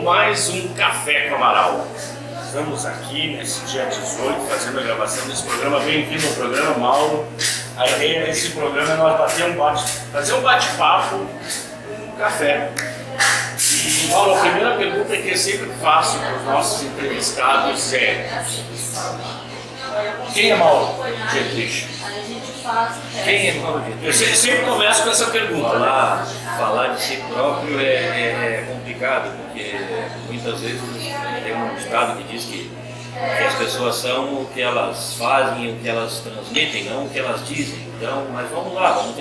mais um Café com Amaral. Estamos aqui nesse dia 18 fazendo a gravação desse programa. Bem-vindo ao programa, Mauro. A ideia desse programa é nós fazer um bate-papo com um café. E, Mauro, a primeira pergunta que eu sempre faço para os nossos entrevistados é: quem é Mauro Dietrich? Quem é Mauro Dietrich? Eu sempre começo com essa pergunta. Falar de si próprio é complicado, porque muitas vezes tem um ditado que diz que as pessoas são o que elas fazem, o que elas transmitem, não o que elas dizem. Então, mas vamos lá, vamos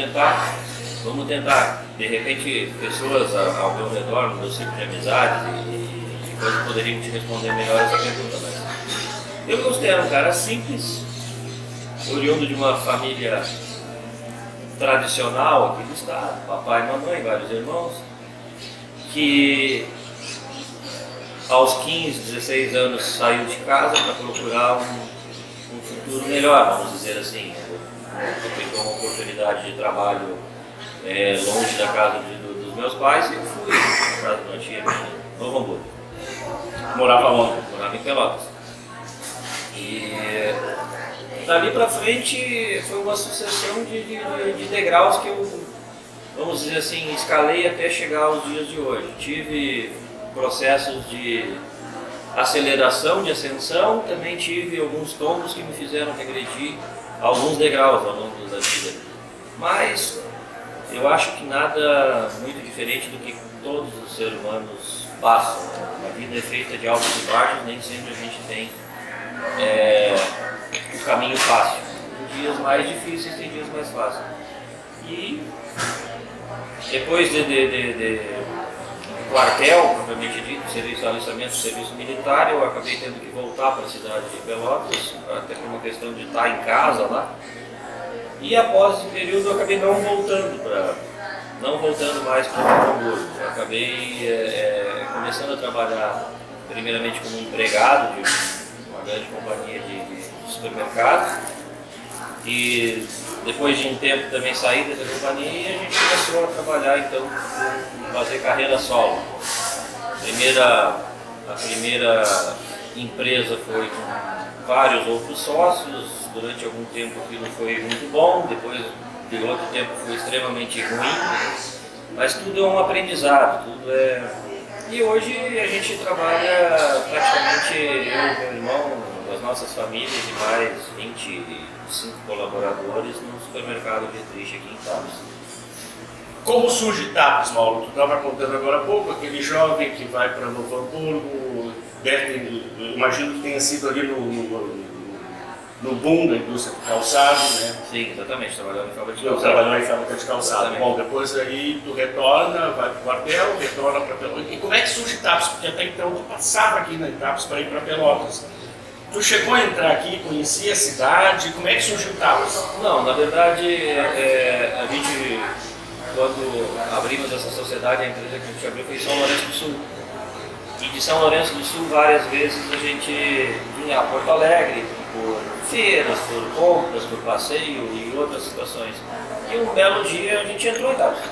tentar. De repente, pessoas ao meu redor, no meu ciclo de amizades e coisas poderiam te responder melhor essa pergunta. Mas eu me considero um cara simples, oriundo de uma família tradicional aqui do estado, papai e mamãe, vários irmãos, que aos 15, 16 anos saiu de casa para procurar um futuro melhor, vamos dizer assim. Aproveitou uma oportunidade de trabalho longe da casa dos meus pais e eu fui para a casa de uma tia minha, Novo Hamburgo. Morava onde? Morava em Pelotas. E dali para frente foi uma sucessão de degraus que eu, vamos dizer assim, escalei até chegar aos dias de hoje. Tive processos de aceleração, de ascensão, também tive alguns tombos que me fizeram regredir alguns degraus ao longo da vida. Mas eu acho que nada muito diferente do que todos os seres humanos passam. A vida é feita de altos e baixos, nem sempre a gente tem o caminho fácil. Tem dias mais difíceis, tem dias mais fáceis. E depois de quartel, propriamente dito, serviço de alistamento, serviço militar, eu acabei tendo que voltar para a cidade de Pelotas, até por uma questão de estar em casa lá. E após esse período eu acabei não voltando mais para o Hamburgo. Eu acabei começando a trabalhar primeiramente como empregado de uma grande companhia de supermercado. E depois de um tempo também saí dessa companhia e a gente começou a trabalhar então, fazer carreira solo. A primeira empresa foi com vários outros sócios, durante algum tempo aquilo foi muito bom, depois de outro tempo foi extremamente ruim, mas tudo é um aprendizado, E hoje a gente trabalha praticamente eu e meu irmão, as nossas famílias e mais 25 colaboradores no supermercado Dietrich aqui em Tapes. Como surge Tapes, Mauro? Tu estava contando agora há pouco, aquele jovem que vai para Novo Hamburgo, imagino que tenha sido ali no boom da indústria de calçado, né? Sim, exatamente, trabalhando em fábrica de calçado. Trabalhou em fábrica de calçado. Exatamente. Bom, depois aí tu retorna, vai para o quartel, retorna para Pelotas. E como é que surge Tapes? Porque até então tu passava aqui na Tapes para ir para Pelotas. Tu chegou a entrar aqui, conhecia a cidade, como é que surgiu Tapes? Não, na verdade, a gente, quando abrimos essa sociedade, a empresa que a gente abriu foi em São Lourenço do Sul. E de São Lourenço do Sul, várias vezes a gente vinha a Porto Alegre por feiras, por compras, por passeio e outras situações. E um belo dia a gente entrou em Tapes.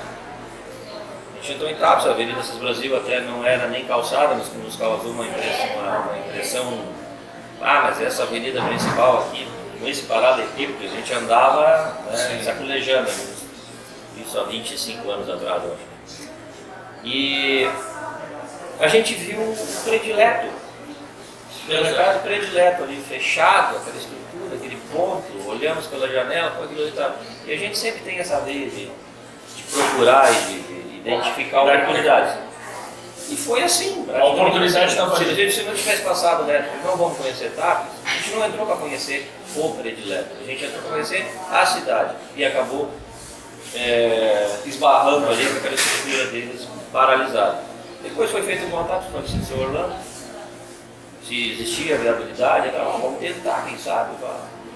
A Avenida Cis Brasil até não era nem calçada, mas nos causou uma impressão, mas essa avenida principal aqui, com esse paralelepípedo, a gente andava saculejando, isso há 25 anos atrás, eu acho. E a gente viu o predileto, o mercado predileto ali, fechado, aquela estrutura, aquele ponto, olhamos pela janela, com aquilo ali, e a gente sempre tem essa veia de procurar e de identificar oportunidades. E foi assim. A oportunidade estava ali. Se não tivesse passado, não vamos conhecer Tapes, a gente não entrou para conhecer o predileto, a gente entrou para conhecer a cidade e acabou esbarrando ali com aquela estrutura deles paralisada. Depois foi feito um contato com o Sr. Orlando, se existia a viabilidade, vamos tentar, quem sabe.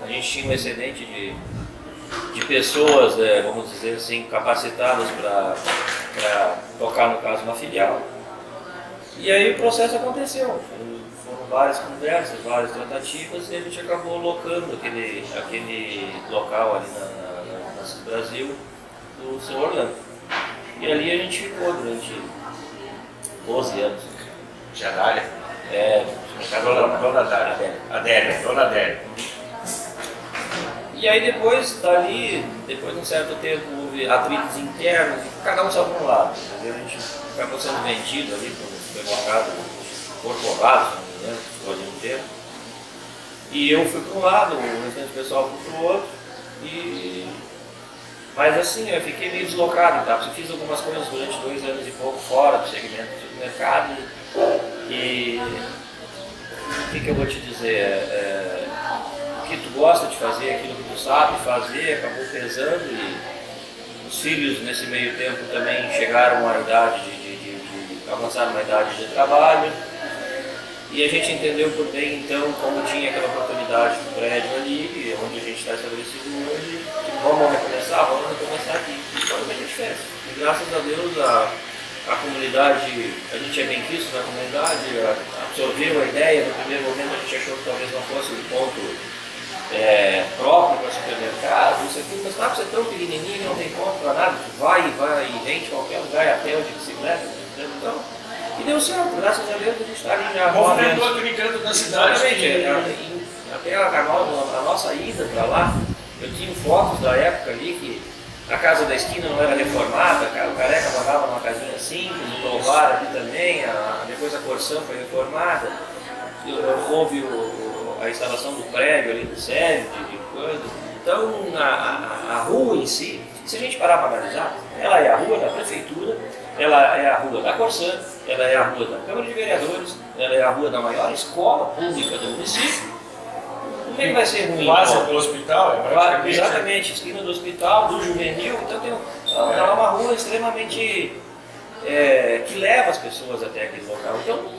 A gente tinha um excedente de pessoas, vamos dizer assim, capacitadas para tocar, no caso, uma filial. E aí o processo aconteceu. Foram várias conversas, várias tratativas e a gente acabou locando aquele local ali na Cis Brasil do Sr. Orlando. E ali a gente ficou durante 12 anos. Tia Dália. Dona Adélia. E aí depois de um certo tempo, houve atritos internos e cada um saiu para um lado. A gente acabou sendo vendido ali para um supermercado corporado, se não me engano, hoje em dia. E eu fui para um lado, o restante pessoal foi para o outro. Mas assim, eu fiquei meio deslocado, tá? Eu fiz algumas coisas durante 2 anos e pouco fora do segmento do supermercado. E o que eu vou te dizer? O que tu gosta de fazer, aquilo que tu sabe fazer, acabou pesando, e os filhos nesse meio tempo também chegaram a uma idade avançaram uma idade de trabalho, e a gente entendeu por bem então como tinha aquela oportunidade do prédio ali, onde a gente está estabelecido hoje, vamos recomeçar aqui. Foi o que a gente fez. E graças a Deus a comunidade, a gente é bem quisto na comunidade, absorveu a ideia. No primeiro momento a gente achou que talvez não fosse um ponto próprio para supermercado, isso aqui, mas para ser tão pequenininho, não tem ponto para nada, tu vai e vem de qualquer lugar, até onde bicicleta, então, e deu certo, graças a Deus a gente está ali já. Movimentou aquele canto da cidade. Até a nossa ida para lá, eu tinha fotos da época ali que a casa da esquina não era reformada, o Careca pagava numa casinha simples, o Tovar ali também, depois a Corsã foi reformada, houve a instalação do prédio ali do SEB, de coisa. Então a rua em si, se a gente parar para analisar, ela é a rua da prefeitura, ela é a rua da Corsã, ela é a rua da Câmara de Vereadores, ela é a rua da maior escola pública do município. Como é que vai ser ruim? Quase do hospital, exatamente, esquina do hospital, do juvenil, então ela é uma rua extremamente que leva as pessoas até aquele local. Então,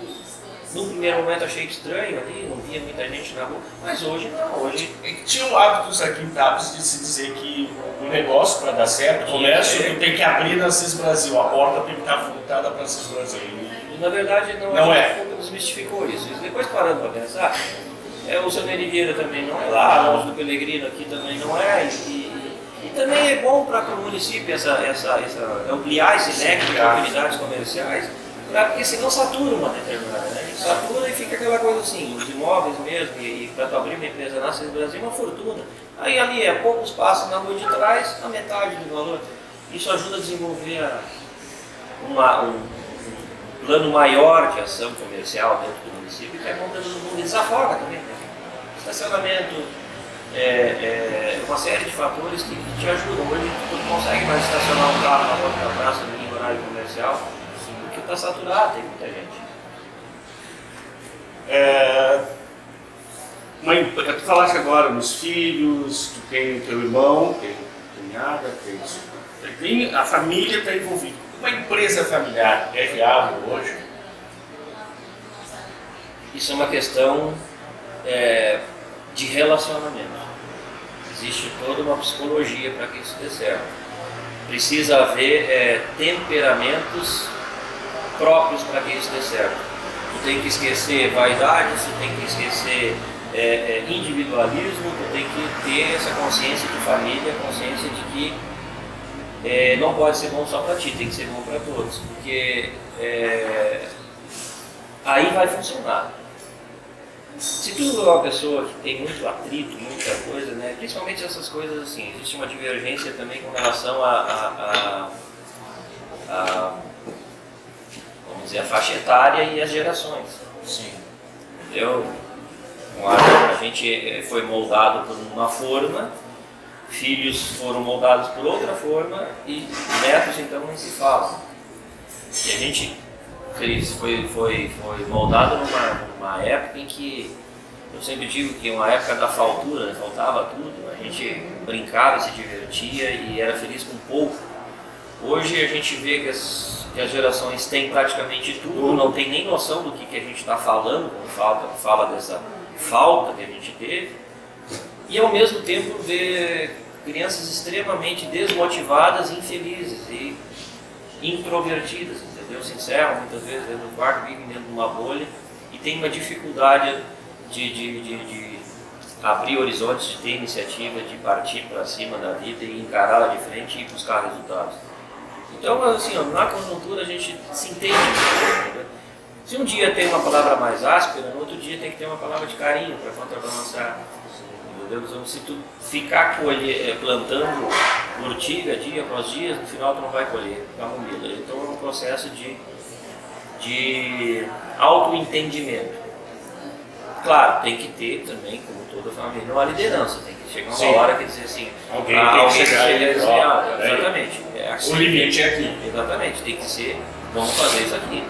no primeiro momento achei estranho ali, não via muita gente na rua, mas hoje não, hoje... Tinha um hábito aqui em Tapes de se dizer que o negócio para dar certo, o comércio tem que abrir na CIS Brasil, a porta tem que estar voltada para a CIS Brasil. E na verdade não é. Um pouco desmistificou isso. E depois parando para pensar, o seu Neri também não é lá, longe do Pelegrino aqui também não é, e também é bom para o município ampliar esse leque de oportunidades comerciais, porque senão satura uma determinada, né? Satura e fica aquela coisa assim, os imóveis mesmo, e para tu abrir uma empresa na CIS Brasil é uma fortuna. Aí ali é poucos passos na rua de trás, a metade do valor. Isso ajuda a desenvolver um plano maior de ação comercial dentro do município, que é bom todo mundo, desafoga também, né? Estacionamento, uma série de fatores que te ajudam. Hoje tu não consegue mais estacionar um carro na outra praça em horário comercial, porque está saturado, tem muita gente. Tu falaste agora nos filhos, tu tem teu irmão, tem cunhada, a família está envolvida. Uma empresa familiar é viável hoje? Isso é uma questão de relacionamento. Existe toda uma psicologia para que isso dê certo. Precisa haver temperamentos próprios para que isso dê certo. Tu tem que esquecer vaidade, tu tem que esquecer individualismo, tu tem que ter essa consciência de família, consciência de que não pode ser bom só para ti, tem que ser bom para todos, porque aí vai funcionar. Se tu é uma pessoa que tem muito atrito, muita coisa, né, principalmente essas coisas assim, existe uma divergência também com relação a vamos dizer, a faixa etária e as gerações. Sim. Entendeu? A gente foi moldado por uma forma, filhos foram moldados por outra forma e netos então nem se falam. E a gente foi moldado numa época em que, eu sempre digo que é uma época da faltura, né? Faltava tudo, a gente brincava, se divertia e era feliz com pouco. Hoje a gente vê que as gerações têm praticamente tudo, não tem nem noção do que a gente está falando quando fala dessa falta que a gente teve, e ao mesmo tempo vê crianças extremamente desmotivadas, infelizes e introvertidas, entendeu? Se encerram muitas vezes dentro do quarto, vivem dentro de uma bolha e tem uma dificuldade de abrir horizontes, de ter iniciativa, de partir para cima da vida e encará-la de frente e buscar resultados. Então, assim, na conjuntura a gente se entende, entendeu? Se um dia tem uma palavra mais áspera, no outro dia tem que ter uma palavra de carinho para contrabalançar. Entendeu? Então, se tu ficar plantando urtiga dia após dia, no final tu não vai colher camomila. Então é um processo de autoentendimento. Claro, tem que ter também, como toda família, uma liderança. Tem que chegar uma hora que dizer assim, alguém tem que chegar e dizer, exatamente. Assim, o limite é aqui. Exatamente, tem que ser, vamos fazer isso aqui.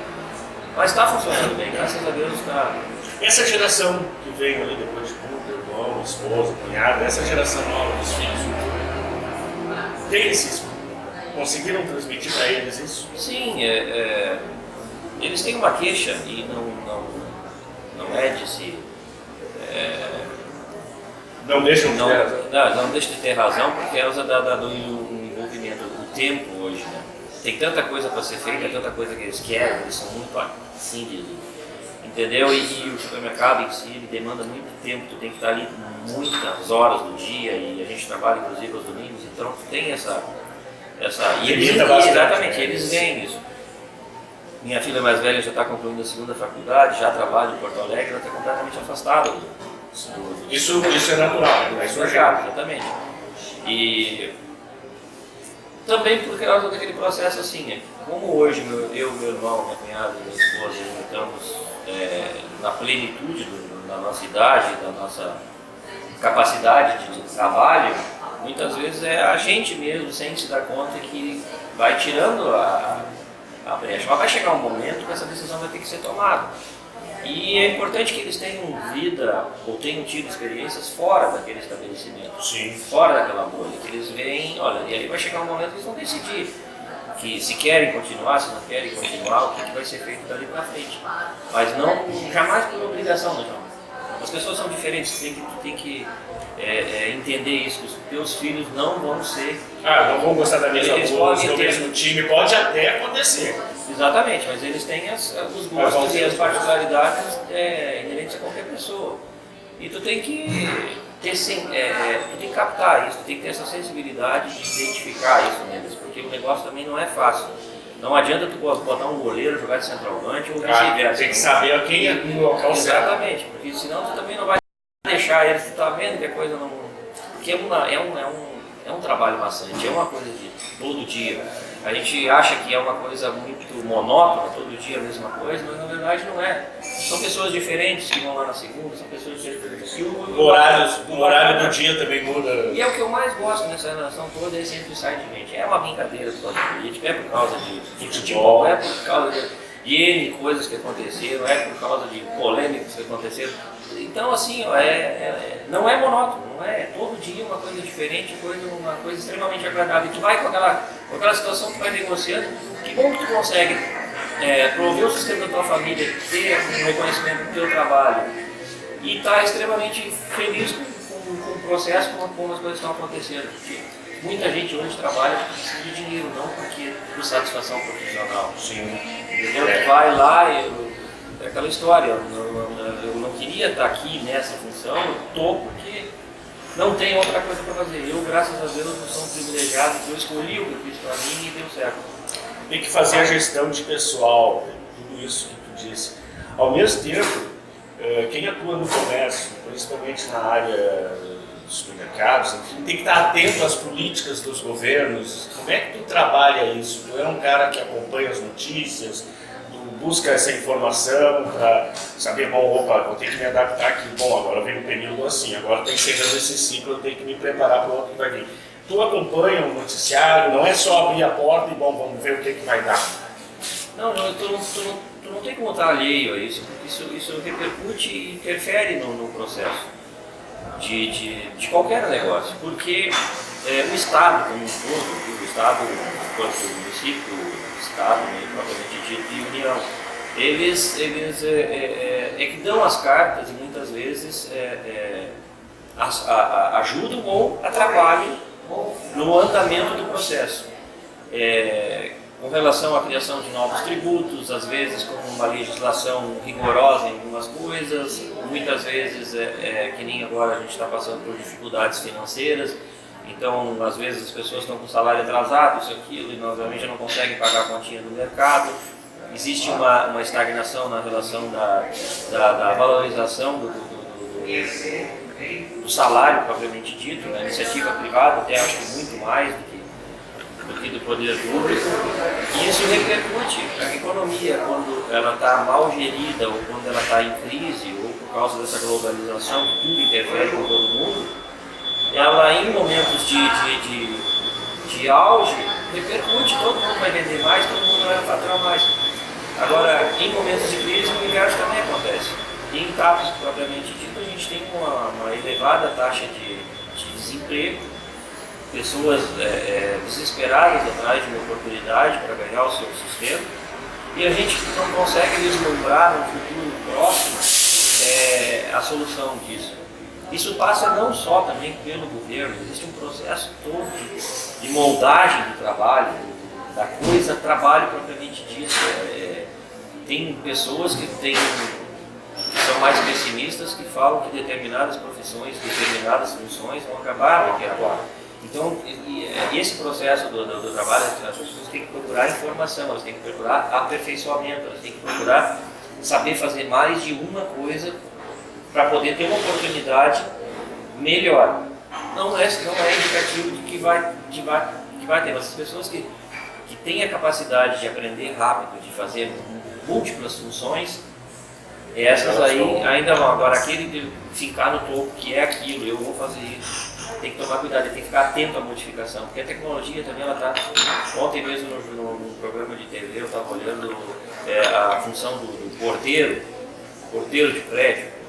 Mas está funcionando bem, graças a Deus está. Essa geração que veio ali depois de tudo, irmão, esposa, cunhado, essa geração nova dos filhos, tem esses, conseguiram transmitir para eles isso? Sim, eles têm uma queixa e não é de se. Não deixam de ter razão? Não deixa de ter razão por causa do envolvimento, do tempo hoje, né? Tem tanta coisa para ser feita, tanta coisa que eles querem, eles são muito assim, entendeu? E o supermercado em si, ele demanda muito tempo, tu tem que estar ali muitas horas do dia e a gente trabalha inclusive aos domingos, então tu tem essa e eles, exatamente, né? Eles veem isso. Minha filha mais velha já está concluindo a segunda faculdade, já trabalha em Porto Alegre, ela está completamente afastada Isso é natural, né? Isso é mercado, exatamente. E também por causa daquele processo assim, como hoje eu, meu irmão, minha cunhada e minha esposa estamos na plenitude da nossa idade, da nossa capacidade de trabalho, muitas vezes é a gente mesmo, sem se dar conta, que vai tirando a brecha. Mas vai chegar um momento que essa decisão vai ter que ser tomada. E é importante que eles tenham vida ou tenham tido experiências fora daquele estabelecimento, sim, fora daquela bolha, que eles veem, olha, e aí vai chegar um momento que eles vão decidir que se querem continuar, se não querem continuar, o que vai ser feito dali para frente. Mas não, jamais por obrigação, não. As pessoas são diferentes, tu tem que entender isso, que os teus filhos não vão ser... não vão gostar da mesma coisa, do mesmo time, pode até acontecer. Exatamente, mas eles têm os gostos e as particularidades inerentes a qualquer pessoa. E tu tem que tu tem que captar isso, tu tem que ter essa sensibilidade de identificar isso neles, porque o negócio também não é fácil. Não adianta tu botar um goleiro, jogar de centroavante ou vice-versa. Tem que saber a quem é no local certo. Exatamente, porque senão tu também não vai deixar eles, tu tá vendo que a coisa não... Porque é um trabalho maçante, é uma coisa de todo dia. A gente acha que é uma coisa muito monótona, todo dia a mesma coisa, mas na verdade não é. São pessoas diferentes que vão lá na segunda, são pessoas diferentes. O horário do dia também muda. E é o que eu mais gosto nessa relação toda, é sempre sai de gente. É uma brincadeira por causa de política, é por causa de futebol, é por causa de N coisas que aconteceram, é por causa de polêmicas que aconteceram. Então, assim, não é monótono, não é todo dia uma coisa diferente, uma coisa extremamente agradável. E tu vai com aquela situação que tu vai negociando, que bom que tu consegue prover o sustento da tua família, ter um reconhecimento do teu trabalho e estar extremamente feliz com o processo, como as coisas estão acontecendo. Porque muita gente hoje trabalha porque precisa de dinheiro, não porque por satisfação profissional. Sim. Entendeu? Tu vai lá, é aquela história, eu não queria estar aqui nessa função, eu estou porque não tem outra coisa para fazer. Eu, graças a Deus, não sou um privilegiado, que eu escolhi o que eu fiz para mim e deu certo. Tem que fazer a gestão de pessoal, tudo isso que tu disse. Ao mesmo tempo, quem atua no comércio, principalmente na área dos supermercados, enfim, tem que estar atento às políticas dos governos. Como é que tu trabalha isso? Tu é um cara que acompanha as notícias, busca essa informação para saber, vou ter que me adaptar aqui, agora vem um período assim, agora está encerrando esse ciclo, eu tenho que me preparar para o outro que vai vir. Tu acompanha o noticiário, não é só abrir a porta e vamos ver o que vai dar. Não, tu não tem como estar alheio a isso, porque isso repercute e interfere no processo de qualquer negócio, porque o Estado como um todo, o Estado quanto o município, o Estado, propriamente dito, e União, eles que dão as cartas e muitas vezes ajudam ou atrapalham no andamento do processo. Com relação à criação de novos tributos, às vezes com uma legislação rigorosa em algumas coisas, muitas vezes, que nem agora a gente está passando por dificuldades financeiras, então às vezes as pessoas estão com o salário atrasado, isso, aquilo, e obviamente não conseguem pagar a continha do mercado, existe uma estagnação na relação da valorização do salário propriamente dito, na iniciativa privada, até acho que muito mais do que do poder público, e isso repercute na economia quando ela está mal gerida ou quando ela está em crise ou por causa dessa globalização que tudo interfere com todo mundo. Ela em momentos de auge repercute, todo mundo vai vender mais, todo mundo vai faturar mais. Agora, em momentos de crise, o inverso também acontece. E em TAPS, propriamente dito, a gente tem uma elevada taxa de desemprego, pessoas desesperadas atrás de uma oportunidade para ganhar o seu sustento, e a gente não consegue vislumbrar no futuro próximo a solução disso. Isso passa não só também pelo governo, existe um processo todo de moldagem do trabalho, da coisa trabalho propriamente dito. Tem pessoas que são mais pessimistas, que falam que determinadas profissões, determinadas funções vão acabar daqui a pouco. Então, esse processo do trabalho, as pessoas têm que procurar informação, elas têm que procurar aperfeiçoamento, elas têm que procurar saber fazer mais de uma coisa para poder ter uma oportunidade melhor. Não é indicativo de que vai ter, mas as pessoas que têm a capacidade de aprender rápido, de fazer múltiplas funções, essas aí ainda vão. Agora, aquele de ficar no topo, que é aquilo, eu vou fazer isso, tem que tomar cuidado, tem que ficar atento à modificação, porque a tecnologia também, ela está... Ontem mesmo no programa de TV eu estava olhando a função do porteiro de prédio.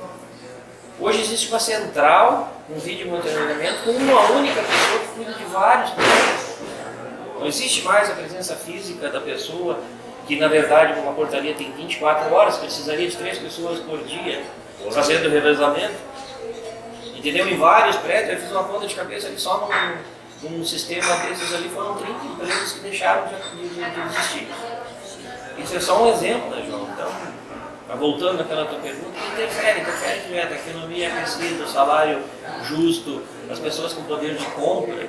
Hoje existe uma central, um vídeo monitoramento, com uma única pessoa que cuida de vários prédios. Não existe mais a presença física da pessoa, que na verdade uma portaria tem 24 horas, precisaria de 3 pessoas por dia fazendo o revezamento. Entendeu? Em vários prédios, eu fiz uma conta de cabeça ali, só num sistema desses ali foram 30 empresas que deixaram de existir. Isso é só um exemplo, né, João? Então, voltando àquela tua pergunta, interfere direto, a economia é crescida, o salário justo, as pessoas com poder de compra.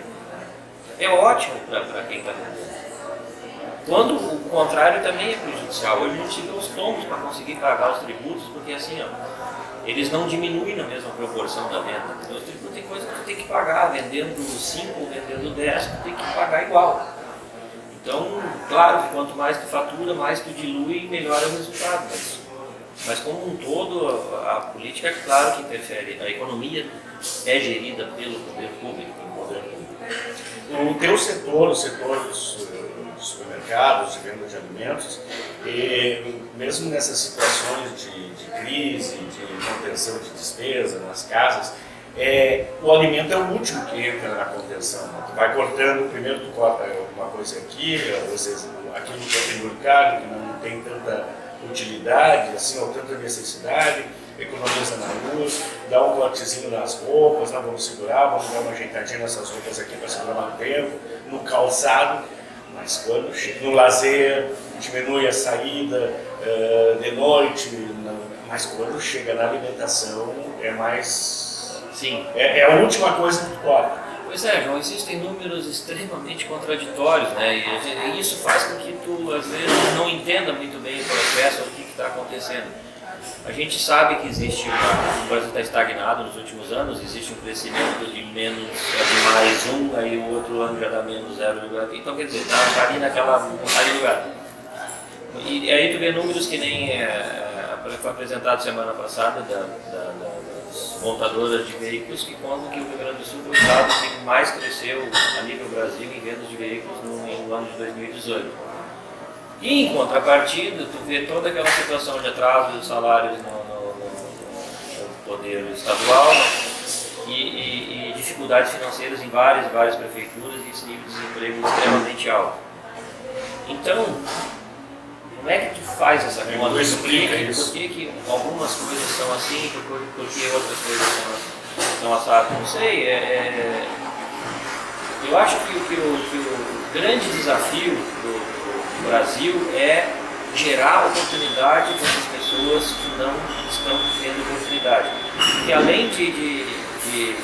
É ótimo para quem está vendendo. Quando o contrário também é prejudicial. Hoje a gente vê os tombos para conseguir pagar os tributos, porque assim, eles não diminuem na mesma proporção da venda. Então, os tributos tem coisa que tu tem que pagar, vendendo 5 ou vendendo 10, tu tem que pagar igual. Então, claro que quanto mais tu fatura, mais tu dilui, melhor é o resultado. Mas como um todo, a política é claro que interfere. A economia é gerida pelo poder público. O teu setor, o setor dos supermercados, de venda de alimentos, mesmo nessas situações de crise, de contenção de despesa nas casas, o alimento é o último que entra na contenção. Tu vai cortando, primeiro tu corta uma coisa aqui, às vezes aquilo que é penduricado, que não tem tanta utilidade, assim, ou tanta necessidade, economiza na luz, dá um cortezinho nas roupas, vamos segurar, vamos dar uma ajeitadinha nessas roupas aqui para segurar mais tempo, no calçado, mas quando chega no lazer, diminui a saída de noite, mas quando chega na alimentação é mais... Sim. É a última coisa que tu corta. Pois é, João, existem números extremamente contraditórios, né? E isso faz com que tu, às vezes, não entenda muito bem o processo, o que está acontecendo. A gente sabe que existe o Brasil está estagnado nos últimos anos, existe um crescimento de mais 1, aí o outro ano já dá menos 0,1. Então, quer dizer, está ali naquele lugar. E aí tu vê números que nem foi apresentado semana passada das montadoras de veículos, que contam que o Rio Grande do Sul foi o estado que mais cresceu a nível Brasil em vendas de veículos no ano de 2018. E em contrapartida, tu vê toda aquela situação de atraso dos salários no poder estadual e dificuldades financeiras em várias prefeituras e esse nível de desemprego extremamente alto. Então, como é que tu faz essa conta? Por que algumas coisas são assim, por que outras coisas são assadas? Não sei. Eu acho que o grande desafio do Brasil é gerar oportunidade para as pessoas que não estão tendo oportunidade. Porque além de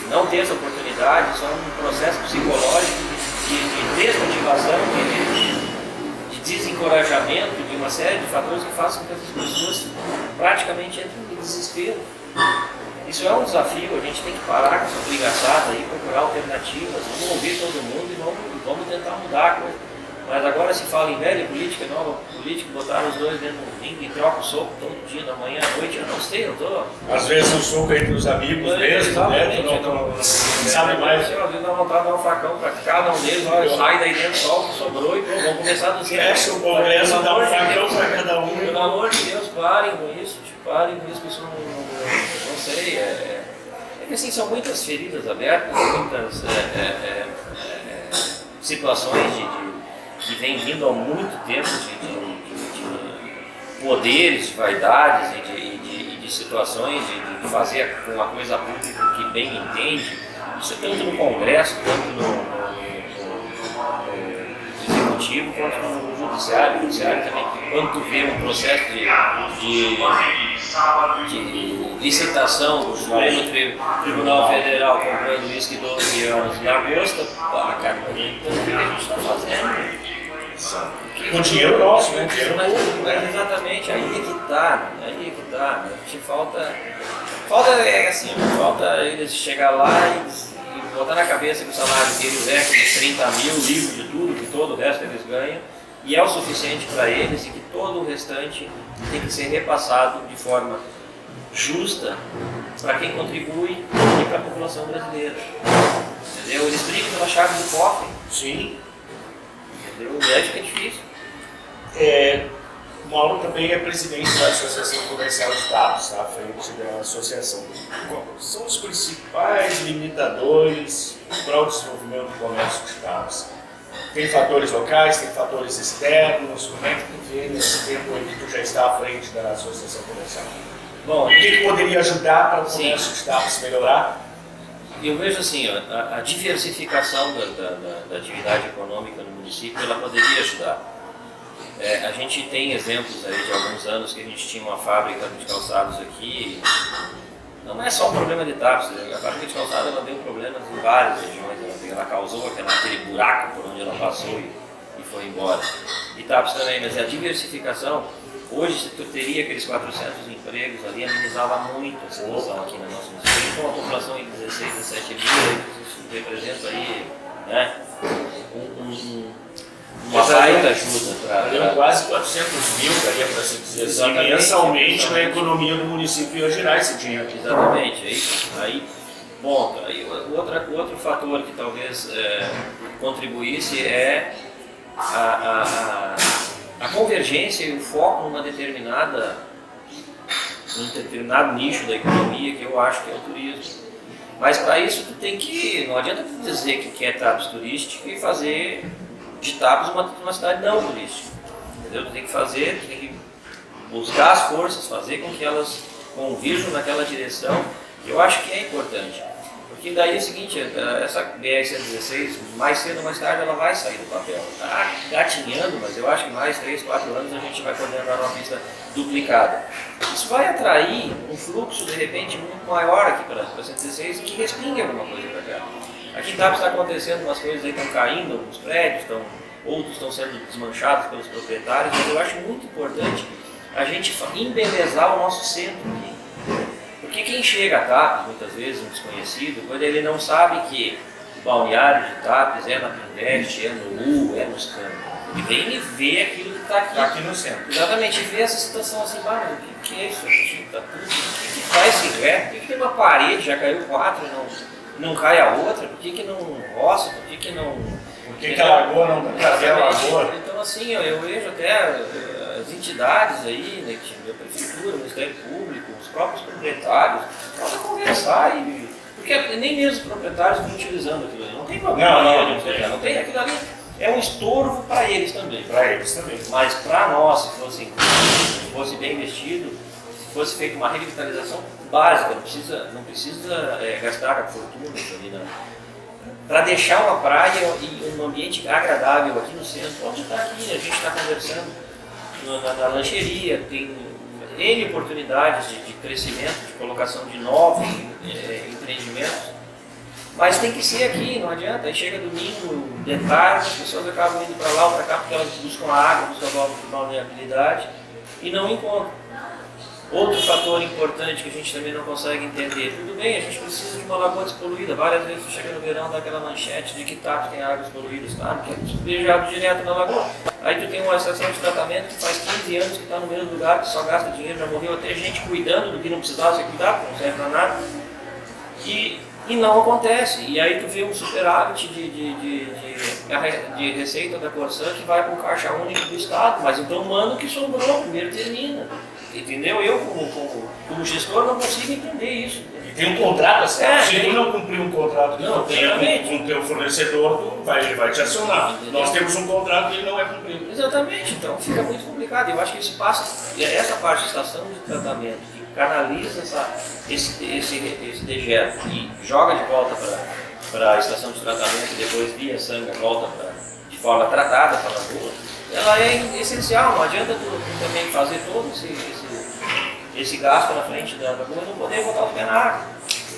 não ter essa oportunidade, são um processo psicológico de desmotivação, de desencorajamento, de tem uma série de fatores que fazem com que as pessoas praticamente entrem em desespero. Isso é um desafio, a gente tem que parar com essa brigaçada e procurar alternativas, vamos ouvir todo mundo e vamos tentar mudar a coisa. Mas agora se fala em velha política, nova política, botaram os dois dentro do ringue e trocam soco todo dia, da manhã à noite, eu não sei, eu tô... Às vezes um soco entre os amigos mesmo, né? Não sabe mais. Às vezes dá vontade de dar um facão para cada um deles, olha, sai daí dentro só o que sobrou e pronto, vamos começar do zero. Fecha o Congresso, dá um facão para cada um. Pelo amor de Deus, parem com isso, que isso não sei, é que assim, são muitas feridas abertas, muitas situações que vêm vindo há muito tempo de poderes, de vaidades e de situações de fazer uma coisa pública que bem entende, isso tanto no Congresso, tanto no Executivo, quanto no Judiciário. O Judiciário também, quando tu vê um processo de licitação do Supremo Tribunal Federal comprando uísque 12 anos na agosto, cara, o que a gente está fazendo? Com dinheiro nosso, né? Mas exatamente, aí é que tá. A gente falta eles chegar lá e botar na cabeça que o salário deles é de 30 mil, livre de tudo, que todo o resto eles ganham, e é o suficiente para eles e que todo o restante tem que ser repassado de forma justa para quem contribui e para a população brasileira. Entendeu? Eles brigam pela chave do cofre. Sim. O médico é difícil. O Mauro também é presidente da Associação Comercial de Tapos, tá? À frente da associação. Quais são os principais limitadores para o desenvolvimento do comércio de Tapos? Tem fatores locais, tem fatores externos? Como é que tu vê nesse tempo em que tu já está à frente da Associação Comercial? Bom, o que poderia ajudar para o comércio de Tapos melhorar? Eu vejo assim, a diversificação da atividade econômica no município, ela poderia ajudar. A gente tem exemplos aí de alguns anos que a gente tinha uma fábrica de calçados aqui. Não é só um problema de Tapos, a fábrica de calçados ela deu problemas em várias regiões, ela causou aquele buraco por onde ela passou e foi embora. E Tapos também, mas a diversificação, hoje tu teria aqueles 400 empregos ali, amenizava muito a situação aqui na nossa município. Com a população em 16, 17 mil, isso representa aí, né, uma baita ajuda para... Quase 400 mil, daria para se dizer assim, mensalmente na economia do município ia girar esse dinheiro. Exatamente, aí ponto. Aí outro fator que talvez contribuísse é a convergência e o foco num determinado nicho da economia, que eu acho que é o turismo. Mas para isso tu tem que, não adianta tu dizer que quer Tapos turístico e fazer de Tapos uma cidade não turística, entendeu? Tu tem que buscar as forças, fazer com que elas convirjam naquela direção, que eu acho que é importante. Porque daí é o seguinte, essa BR-116, mais cedo ou mais tarde ela vai sair do papel. Está gatinhando, mas eu acho que mais 3, 4 anos a gente vai poder andar numa pista duplicada. Isso vai atrair um fluxo, de repente, muito maior aqui para a 116 e que respingue alguma coisa para cá. Aqui em Tapos está acontecendo umas coisas aí, estão caindo alguns prédios, outros estão sendo desmanchados pelos proprietários, mas eu acho muito importante a gente embelezar o nosso centro aqui. Porque quem chega a Tapos, muitas vezes, um desconhecido, quando ele não sabe que o balneário de Tapos é na Pinveste, é no U, é nos Campos, ele vem e vê aquilo que está aqui no centro. Exatamente, e vê essa situação assim, mas o que é isso aqui? Está tudo, o que faz esse reto? Por que tem uma parede, já caiu 4 e não cai a outra? Por que não roça? Por que não... Por que a lagoa não café a lagoa? Então assim, eu vejo até as entidades aí, né, a prefeitura, o Ministério Público, os próprios proprietários, para conversar porque nem mesmo os proprietários estão utilizando aquilo ali, não tem problema, não tem aquilo ali, é um estorvo para eles também. Para eles também. Mas para nós, se fosse bem investido, se fosse feita uma revitalização básica, não precisa gastar fortunas ali para deixar uma praia e um ambiente agradável aqui no centro. Onde está aqui, a gente está conversando na lancheria, tem N oportunidades de crescimento, de colocação de novos empreendimentos. Mas tem que ser aqui, não adianta. Aí chega domingo, de tarde, as pessoas acabam indo para lá ou para cá porque elas buscam água, buscam a balneabilidade e não encontram. Outro fator importante que a gente também não consegue entender, tudo bem, a gente precisa de uma lagoa despoluída. Várias vezes tu chega no verão, dá aquela manchete de que Itapos tem águas poluídas, claro, que é despejado direto na lagoa. Aí tu tem uma estação de tratamento que faz 15 anos que está no mesmo lugar, que só gasta dinheiro, já morreu até gente cuidando do que não precisava ser cuidado, porque não serve para nada. E não acontece. E aí tu vê um superávit de receita da Corsã que vai para o caixa único do Estado, mas então manda o que sobrou, primeiro termina. Entendeu? Eu, como gestor, não consigo entender isso. E tem um contrato assim, se tu não cumprir um contrato que não tenha com o teu fornecedor, ele vai te acionar. Entendeu? Nós temos um contrato e ele não é cumprido. Exatamente, então fica muito complicado. Eu acho que isso passa, essa parte de estação de tratamento, que canaliza esse dejeto e joga de volta para a estação de tratamento e depois via sangue volta de forma tratada para a lagoa, ela é essencial. Não adianta tu também fazer todo esse gasto na frente da lagoa e não poder botar o pé na água.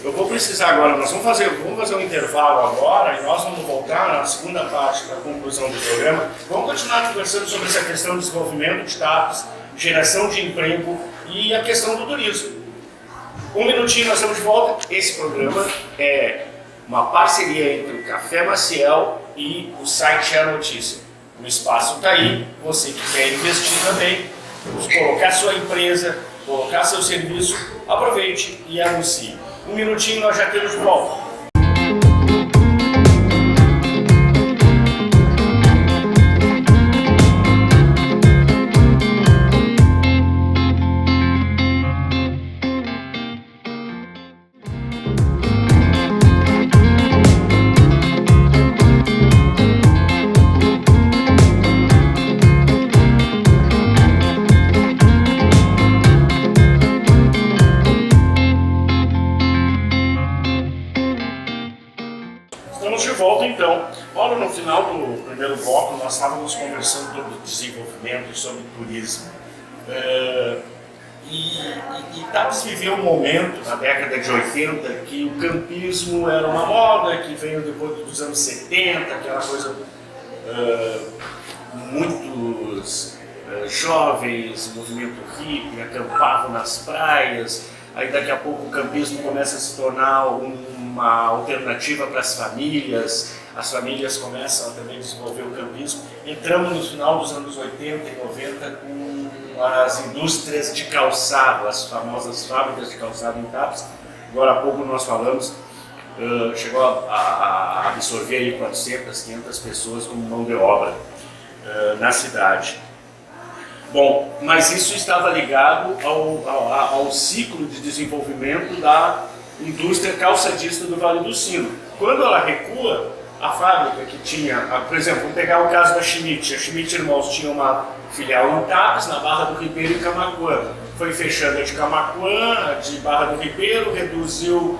Eu vou precisar agora, nós vamos fazer um intervalo agora e nós vamos voltar na segunda parte da conclusão do programa. Vamos continuar conversando sobre essa questão de desenvolvimento de Itapos, geração de emprego e a questão do turismo. Um minutinho, nós estamos de volta. Esse programa é uma parceria entre o Café Maciel e o site É a Notícia. O espaço está aí, você que quer investir também, colocar sua empresa, colocar seu serviço, aproveite e anuncie. Um minutinho, nós já temos de volta. No final do primeiro bloco, nós estávamos conversando sobre desenvolvimento e sobre turismo. E Itapos viveu um momento, na década de 80, que o campismo era uma moda, que veio depois dos anos 70, aquela coisa, muitos jovens, movimento hippie, acampavam nas praias. Aí daqui a pouco o campismo começa a se tornar uma alternativa para as famílias começam a também desenvolver o campismo. Entramos no final dos anos 80 e 90 com as indústrias de calçado, as famosas fábricas de calçado em Itapos. Agora há pouco nós falamos, chegou a absorver aí 400, 500 pessoas como mão de obra na cidade. Bom, mas isso estava ligado ao ciclo de desenvolvimento da indústria calçadista do Vale do Sino. Quando ela recua, a fábrica que tinha, por exemplo, vamos pegar o caso da Schmidt. A Schmidt Irmãos tinha uma filial em Itapos, na Barra do Ribeiro e Camaquã. Foi fechando a de Camaquã, a de Barra do Ribeiro, reduziu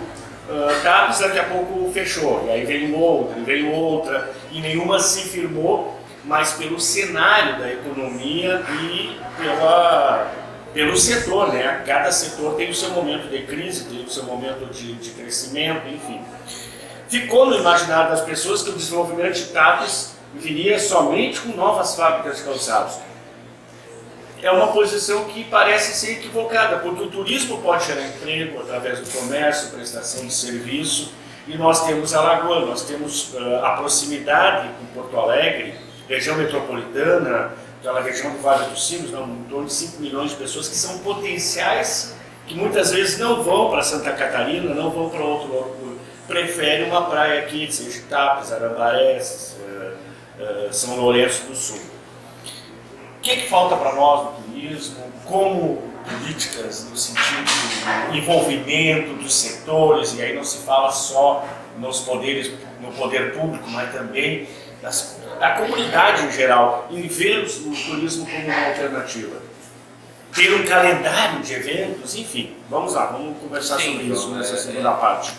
Itapos, daqui a pouco fechou. E aí veio outra, e nenhuma se firmou, mas pelo cenário da economia e pelo setor, né? Cada setor tem o seu momento de crise, tem o seu momento de crescimento, enfim. Ficou no imaginário das pessoas que o desenvolvimento de Itapos viria somente com novas fábricas de calçados. É uma posição que parece ser equivocada, porque o turismo pode gerar emprego através do comércio, prestação de serviço, e nós temos a Lagoa, nós temos a proximidade com Porto Alegre, região metropolitana, aquela região do Vale dos Sinos, em torno de 5 milhões de pessoas que são potenciais, que muitas vezes não vão para Santa Catarina, não vão para outro lugar, preferem uma praia aqui, seja Itapos, Arambaré, São Lourenço do Sul. O que falta para nós no turismo, como políticas no sentido do envolvimento dos setores, e aí não se fala só no poder público, mas também da comunidade em geral, em ver o turismo como uma alternativa. Ter um calendário de eventos, enfim. Vamos lá, vamos conversar sobre isso nessa segunda parte.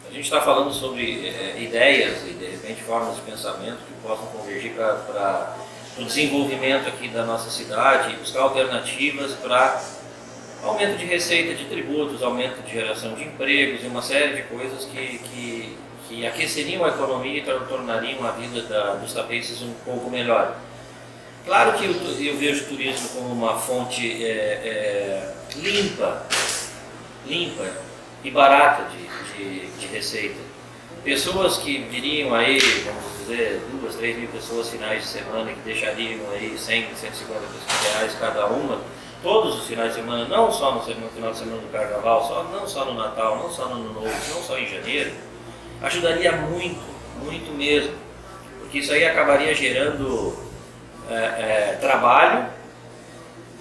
A gente está falando sobre ideias e, de repente, formas de pensamento que possam convergir para o desenvolvimento aqui da nossa cidade e buscar alternativas para aumento de receita de tributos, aumento de geração de empregos e uma série de coisas que que aqueceriam a economia e tornariam a vida dos tapeços um pouco melhor. Claro que eu vejo o turismo como uma fonte limpa e barata de receita. Pessoas que viriam aí, vamos dizer, 2, 3 mil pessoas finais de semana que deixariam aí 100, 150 reais cada uma, todos os finais de semana, não só no final de semana do Carnaval, não só no Natal, não só no Ano Novo, não só em janeiro, ajudaria muito, muito mesmo, porque isso aí acabaria gerando trabalho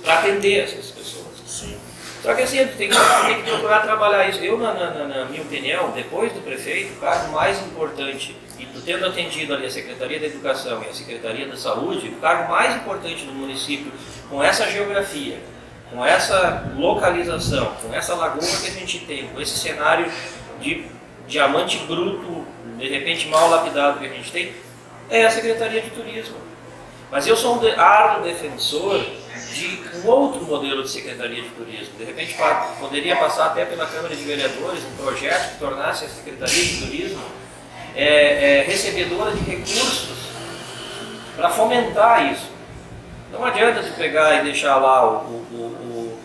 para atender essas pessoas. Sim. Só que assim, tem que procurar trabalhar isso. Eu, na minha opinião, depois do prefeito, o cargo mais importante, e tendo atendido ali a Secretaria da Educação e a Secretaria da Saúde, o cargo mais importante do município, com essa geografia, com essa localização, com essa lagoa que a gente tem, com esse cenário de diamante bruto, de repente mal lapidado que a gente tem, é a Secretaria de Turismo. Mas eu sou um árduo defensor de um outro modelo de Secretaria de Turismo. De repente poderia passar até pela Câmara de Vereadores um projeto que tornasse a Secretaria de Turismo recebedora de recursos para fomentar isso. Não adianta de pegar e deixar lá o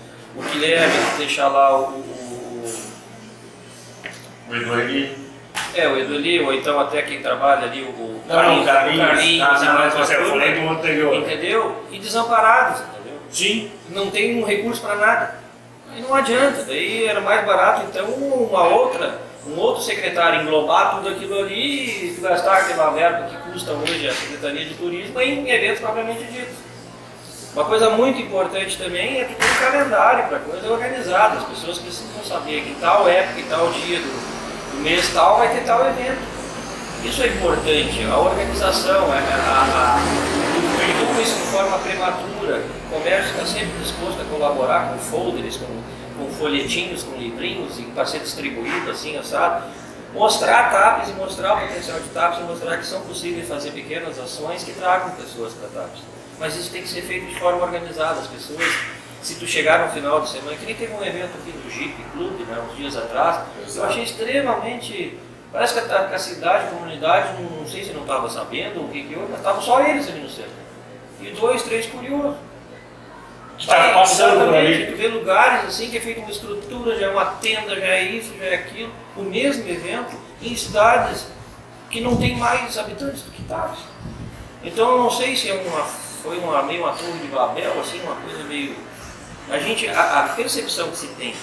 Guilherme, deixar lá o Eduardo. O Eduardo, ou então até quem trabalha ali, o Carlinhos, eu falei do anterior. Entendeu? E desamparados, entendeu? Sim. Não tem um recurso para nada. Aí não adianta, daí era mais barato então um outro secretário englobar tudo aquilo ali e gastar aquela verba que custa hoje a Secretaria de Turismo em eventos propriamente ditos. Uma coisa muito importante também é que tem um calendário para coisa organizada. As pessoas precisam saber que tal época e tal dia do mês tal vai ter tal evento. Isso é importante, a organização, tudo isso de forma prematura. O comércio está sempre disposto a colaborar com folders, com folhetinhos, com livrinhos, para ser distribuído assim, assado. Mostrar TAPs e mostrar o potencial de TAPs e mostrar que são possíveis fazer pequenas ações que tragam pessoas para TAPs. Mas isso tem que ser feito de forma organizada. As pessoas, se tu chegar no final de semana, que nem teve um evento aqui no Jeep Clube, né, uns dias atrás, eu achei extremamente... Parece que a cidade, a comunidade, não sei se não estava sabendo o que houve, mas estavam só eles ali no centro. E 2, 3 curiosos. Está passando por ali. Tu vê lugares assim que é feita uma estrutura, já é uma tenda, já é isso, já é aquilo. O mesmo evento em cidades que não tem mais habitantes do que Taves. Então eu não sei se foi meio uma torre de Babel, assim, uma coisa meio... A percepção que se tem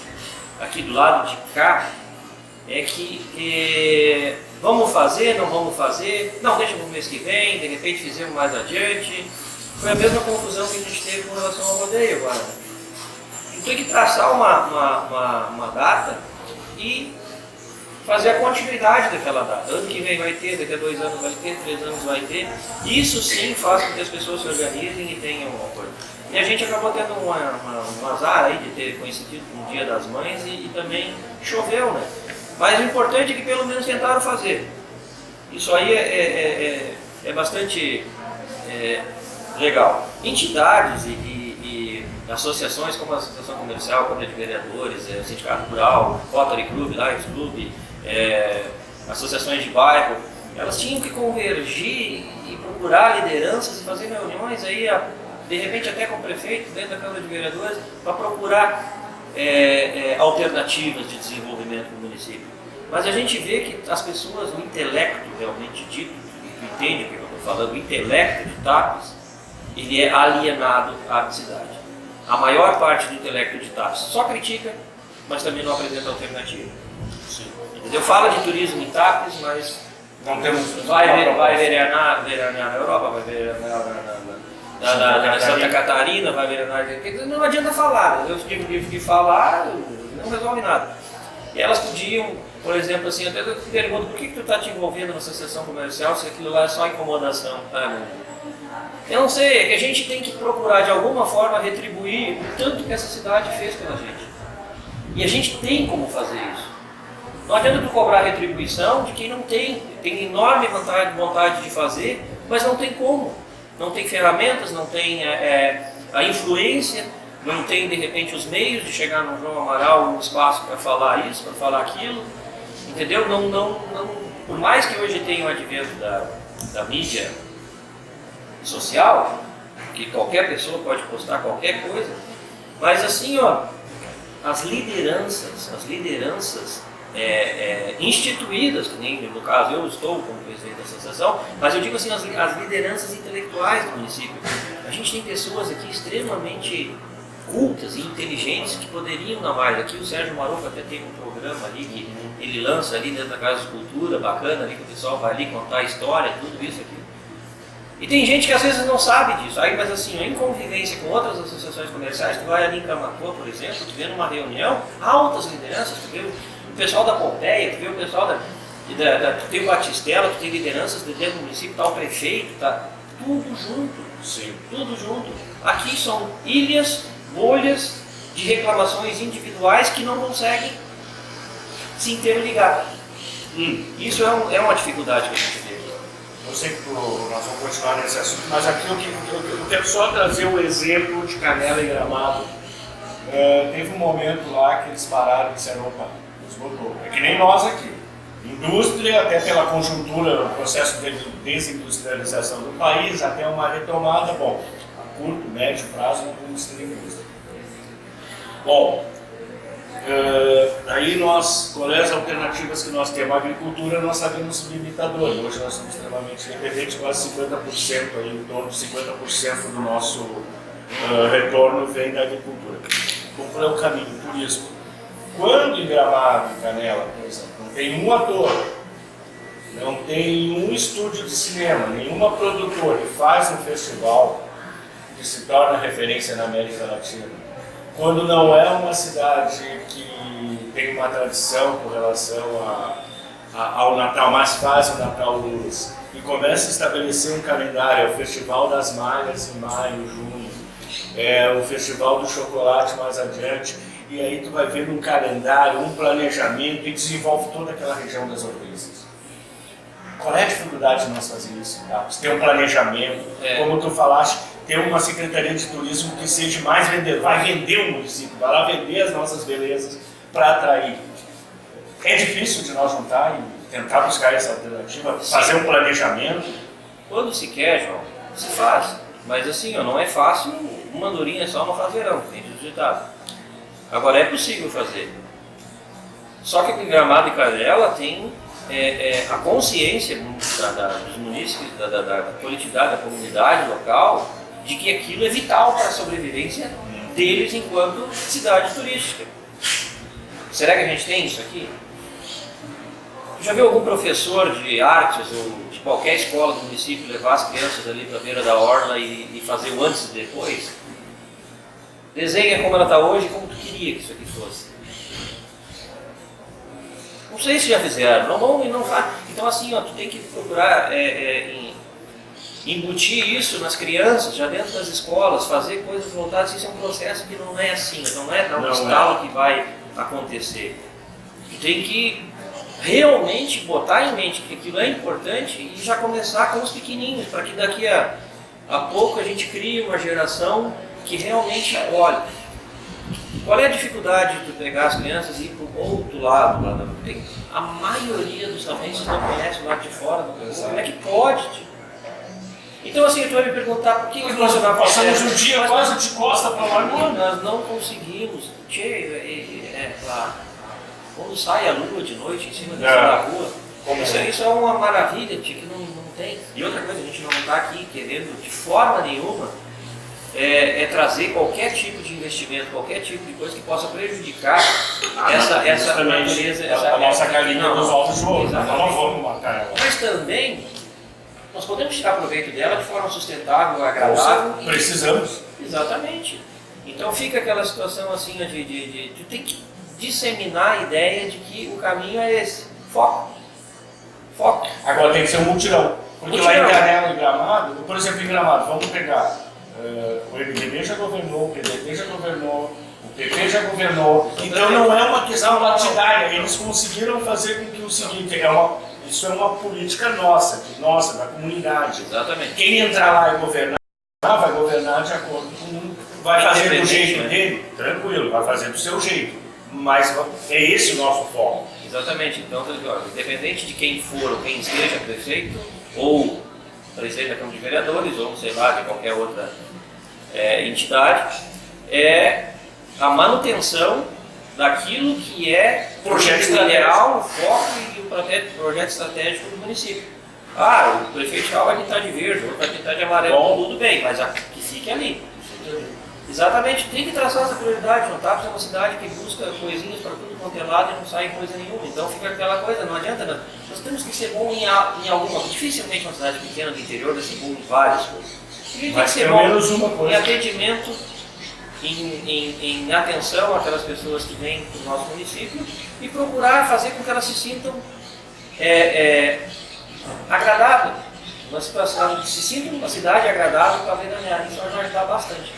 aqui do lado de cá é que vamos fazer, não vamos fazer, não, deixa para o mês que vem, de repente fizemos mais adiante. Foi a mesma confusão que a gente teve com relação ao rodeio agora. Tem que traçar uma data e fazer a continuidade daquela data. Ano que vem vai ter, daqui a 2 anos vai ter, 3 anos vai ter. Isso sim faz com que as pessoas se organizem e tenham uma coisa. E a gente acabou tendo um azar aí de ter coincidido com o Dia das Mães e também choveu, né? Mas o importante é que pelo menos tentaram fazer. Isso aí é bastante legal. Entidades e associações como a Associação Comercial, Câmara de Vereadores, Sindicato Rural, Rotary Club, Lions Club, associações de bairro, elas tinham que convergir e procurar lideranças e fazer reuniões aí, de repente até com o prefeito, dentro da Câmara de Vereadores, para procurar alternativas de desenvolvimento do município. Mas a gente vê que as pessoas, o intelecto realmente dito, que entende o que eu estou falando, o intelecto de Taves, ele é alienado à cidade. A maior parte do intelecto de Taves só critica, mas também não apresenta alternativa. Sim. Entendeu? Fala de turismo em Taves, mas não temos... vai verenar na Europa, vai verenar na Santa Catarina, vai verenar... Não adianta falar, eu tive que falar, não resolve nada. E elas podiam, por exemplo, assim, até eu te pergunto, por que tu está te envolvendo na associação comercial se aquilo lá é só incomodação? Eu não sei, é que a gente tem que procurar de alguma forma retribuir o tanto que essa cidade fez pela gente. E a gente tem como fazer isso. Não adianta tu cobrar retribuição de quem não tem enorme vontade de fazer, mas não tem como. Não tem ferramentas, não tem a influência, não tem de repente os meios de chegar no João Amaral um espaço para falar isso, para falar aquilo. Entendeu? Por mais que hoje tenha o advento da mídia social, que qualquer pessoa pode postar qualquer coisa, mas assim, ó, as lideranças instituídas, que nem no caso eu estou como presidente da associação, mas eu digo assim, as lideranças intelectuais do município. A gente tem pessoas aqui extremamente cultas e inteligentes que poderiam dar mais. Aqui o Sérgio Maroco até tem um programa ali que ele lança ali dentro da Casa de Cultura, bacana ali, que o pessoal vai ali contar a história, tudo isso aqui. E tem gente que às vezes não sabe disso, aí, mas assim, em convivência com outras associações comerciais, tu vai ali em Camacuã, por exemplo, tu vê numa reunião, altas lideranças, tu vê o pessoal da Pompeia, tu vê o pessoal tu tem o Batistela, tu tem lideranças dentro do município, tá o prefeito, tá tudo junto. Sim. Tudo junto. Aqui são ilhas, bolhas de reclamações individuais que não conseguem se interligar. Isso é uma dificuldade que a gente vê aqui. Eu sei que nós vamos continuar nesse assunto, mas aqui eu quero só trazer o exemplo de Canela e Gramado. Teve um momento lá que eles pararam e disseram, opa, esgotou. É que nem nós aqui. Indústria, até pela conjuntura, o processo de desindustrialização do país, até uma retomada, bom, a curto, médio prazo, não vamos ter indústria. Bom, aí nós, qual é as alternativas que nós temos? A agricultura nós sabemos limitador, hoje nós somos extremamente dependentes, quase 50%, aí, em torno de 50% do nosso retorno vem da agricultura. Qual é o caminho? Turismo. Quando em Gramado e Canela, por exemplo, não tem um ator, não tem um estúdio de cinema, nenhuma produtora que faz um festival que se torna referência na América Latina, quando não é uma cidade que tem uma tradição com relação ao Natal, mas faz o Natal Luz, e começa a estabelecer um calendário, é o Festival das Malhas em maio, junho, é o Festival do Chocolate mais adiante, e aí tu vai vendo um calendário, um planejamento e desenvolve toda aquela região das hortênsias. Qual é a dificuldade de nós fazer isso? Tá? Ter um planejamento, como tu falaste, ter uma secretaria de turismo que seja mais vendedor, vai vender o município, vai lá vender as nossas belezas para atrair. É difícil de nós juntar e tentar buscar essa alternativa, fazer um planejamento. Quando se quer, João, se faz. Mas assim, não é fácil, uma andorinha só não faz verão, tem resultado. Agora é possível fazer. Só que em Gramado e Canela tem a consciência dos munícipes, da coletividade, da comunidade local, de que aquilo é vital para a sobrevivência deles enquanto cidade turística. Será que a gente tem isso aqui? Já viu algum professor de artes ou de qualquer escola do município levar as crianças ali para a beira da orla e fazer o antes e depois? Desenha como ela está hoje e como tu queria que isso aqui fosse. Não sei se já fizeram, não faz. Então assim, tu tem que procurar embutir isso nas crianças, já dentro das escolas, fazer coisas voltadas. Isso é um processo que não é assim, não é dar um estalo que vai acontecer. Tu tem que realmente botar em mente que aquilo é importante e já começar com os pequenininhos, para que daqui a pouco a gente crie uma geração que realmente olhe. Qual é a dificuldade de tu pegar as crianças e ir para o outro lado? A maioria dos tamanhos não conhece o lado de fora do Brasil. Como é que pode? Tipo? Então assim, tu vai me perguntar por que nós passamos um dia quase de costa para lá? Nós não conseguimos. Claro. Quando sai a lua de noite em cima da rua, isso é uma maravilha, que não tem. E outra coisa, a gente não está aqui querendo de forma nenhuma trazer qualquer tipo de investimento, qualquer tipo de coisa que possa prejudicar essa natureza, a nossa galinha dos ovos de ouro. Nós não vamos matar ela. Mas também nós podemos tirar proveito dela de forma sustentável, agradável. Precisamos. Exatamente. Então fica aquela situação assim de tu tem que disseminar a ideia de que o caminho é esse. Foco. Agora tem que ser um mutirão. Porque lá em Canela e Gramado, por exemplo, em Gramado, vamos pegar. O MDB já governou, o PDT já governou, o PP já governou. Então não é uma questão partidária. Eles conseguiram fazer com que o seguinte, isso é uma política nossa, da comunidade. Exatamente. Quem entrar lá e governar, vai governar de acordo com. Vai fazer do jeito dele, tranquilo, vai fazer do seu jeito. Mas é esse o nosso foco. Exatamente. Então, independente de quem for ou quem seja prefeito, ou presidente da Câmara de Vereadores, ou sei lá, de qualquer outra entidade, é a manutenção daquilo que é Projeto ideal, o foco e o projeto estratégico do município. O prefeito vai pintar de verde, outro vai pintar de amarelo, tudo bem, mas que fique ali. Exatamente, tem que traçar essa prioridade, não está para uma cidade que busca coisinhas para tudo quanto é lado e não sai coisa nenhuma. Então fica aquela coisa, não adianta, nós temos que ser bom em alguma coisa. Dificilmente uma cidade pequena do interior vai ser bom em várias coisas. A gente tem que ser bom em atendimento, em atenção àquelas pessoas que vêm para o nosso município e procurar fazer com que elas se sintam agradável, uma situação, se sintam uma cidade agradável para veranear. Isso vai ajudar bastante.